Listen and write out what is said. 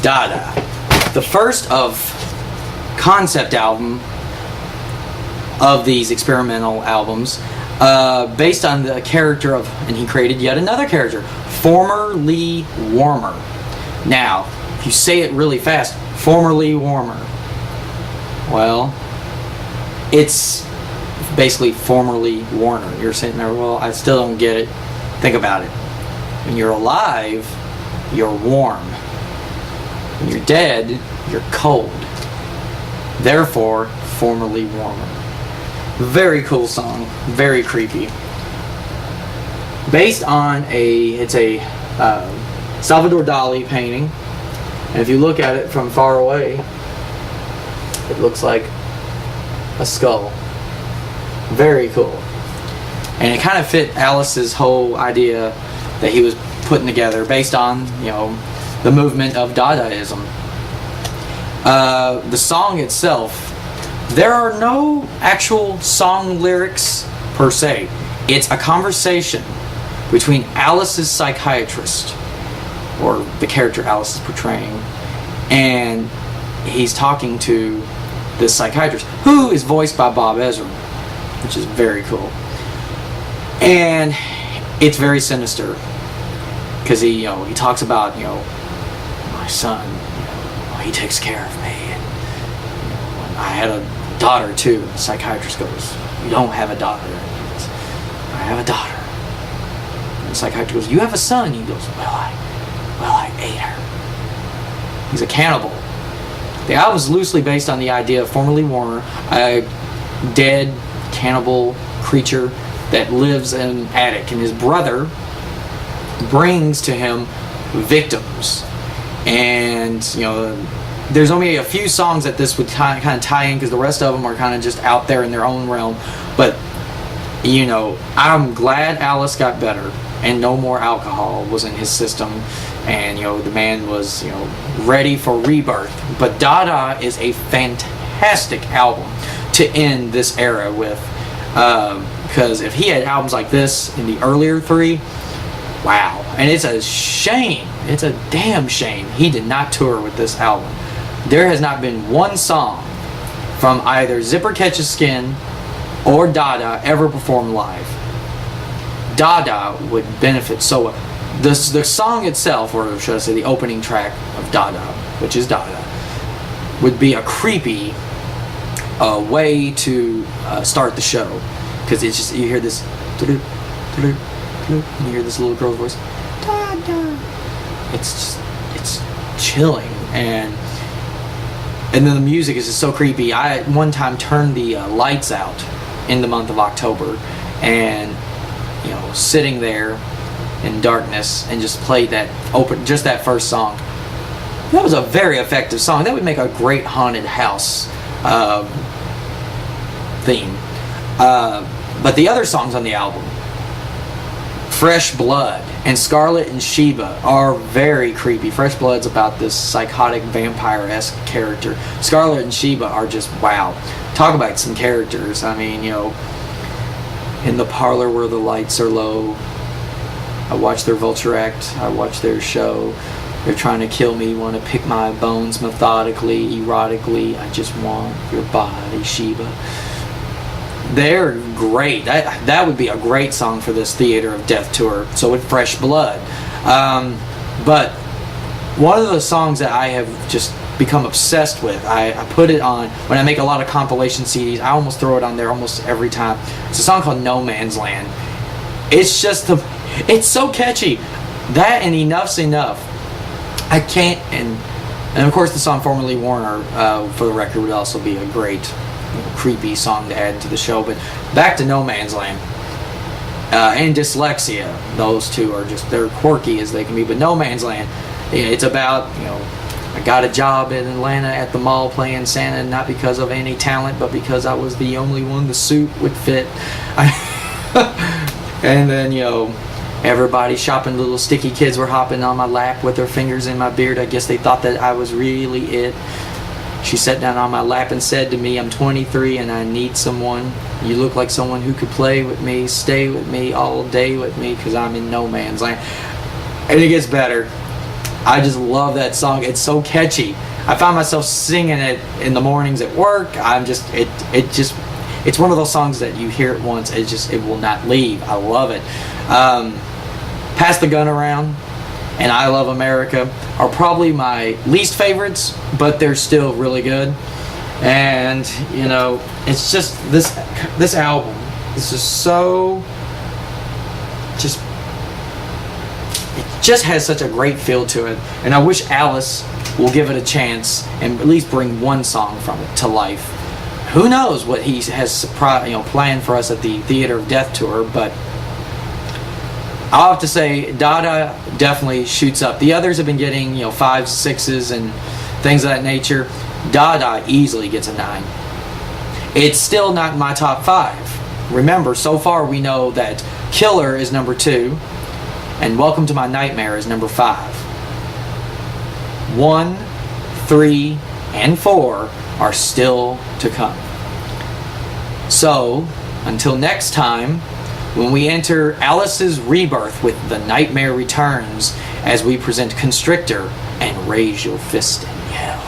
DaDa, the first of concept album of these experimental albums, based on the character of, and he created yet another character, formerly Warmer. Now, if you say it really fast, formerly Warmer, well, it's basically formerly Warner. You're sitting there, well, I still don't get it. Think about it. When you're alive, you're warm. When you're dead, you're cold. Therefore, formerly Warmer. Very cool song. Very creepy. Based on it's a Salvador Dali painting. And if you look at it from far away, it looks like a skull. Very cool. And it kind of fit Alice's whole idea that he was putting together based on, the movement of Dadaism. The song itself, there are no actual song lyrics per se. It's a conversation between Alice's psychiatrist, or the character Alice is portraying, and he's talking to this psychiatrist, who is voiced by Bob Ezrin, which is very cool. And it's very sinister, because he talks about, my son, he takes care of me, and I had a daughter too. The psychiatrist goes, you don't have a daughter. And he goes, I have a daughter. And the psychiatrist goes, you have a son. He goes, well, I ate her. He's a cannibal. The album is loosely based on the idea of formerly Warner, a dead cannibal creature that lives in an attic, and his brother brings to him victims. And there's only a few songs that this would kind of tie in, because the rest of them are kind of just out there in their own realm. But I'm glad Alice got better and no more alcohol was in his system, and the man was ready for rebirth. But DaDa is a fantastic album to end this era with, because if he had albums like this in the earlier three, wow. And it's a shame, it's a damn shame he did not tour with this album. There has not been one song from either Zipper Catches Skin or DaDa ever performed live. DaDa would benefit so well. The song itself, or should I say the opening track of DaDa, which is DaDa, would be a creepy way to start the show, because it's just, you hear this and you hear this little girl's voice, DaDa. It's chilling, and then the music is just so creepy. I at one time turned the lights out in the month of October, and sitting there in darkness and just played that first song. That was a very effective song. That would make a great haunted house theme. But the other songs on the album, Fresh Blood and Scarlet and Sheba, are very creepy. Fresh Blood's about this psychotic vampire-esque character. Scarlet and Sheba are just, wow. Talk about some characters. I mean, in the parlor where the lights are low, I watch their vulture act, I watch their show. They're trying to kill me, want to pick my bones methodically, erotically. I just want your body, Sheba. They're great. That would be a great song for this Theater of Death tour. So would Fresh Blood. But one of the songs that I have just become obsessed with, I put it on when I make a lot of compilation CDs. I almost throw it on there almost every time. It's a song called No Man's Land. It's just it's so catchy. That and Enough's Enough. I can't, and of course the song Formerly Warner, for the record, would also be a great creepy song to add to the show. But back to No Man's Land and Dyslexia. Those two are just, they're quirky as they can be. But No Man's Land, it's about, I got a job in Atlanta at the mall playing Santa, not because of any talent, but because I was the only one the suit would fit. And then, everybody shopping, little sticky kids were hopping on my lap with their fingers in my beard. I guess they thought that I was really it. She sat down on my lap and said to me, I'm 23 and I need someone. You look like someone who could play with me, stay with me, all day with me, because I'm in no man's land. And it gets better. I just love that song. It's so catchy. I find myself singing it in the mornings at work. It's one of those songs that you hear it once, it will not leave. I love it. Pass the Gun Around and I Love America are probably my least favorites, but they're still really good. And you know, it's just this album is just so it just has such a great feel to it, and I wish Alice will give it a chance and at least bring one song from it to life. Who knows what he has planned for us at the Theater of Death tour, but I'll have to say DaDa definitely shoots up. The others have been getting 5s, 6s, and things of that nature. DaDa easily gets a 9. It's still not in my top 5. Remember, so far we know that Killer is number 2, and Welcome to My Nightmare is number 5. 1, 3, and 4 are still to come. So, until next time, when we enter Alice's rebirth with The Nightmare Returns, as we present Constrictor and Raise Your Fist in Hell.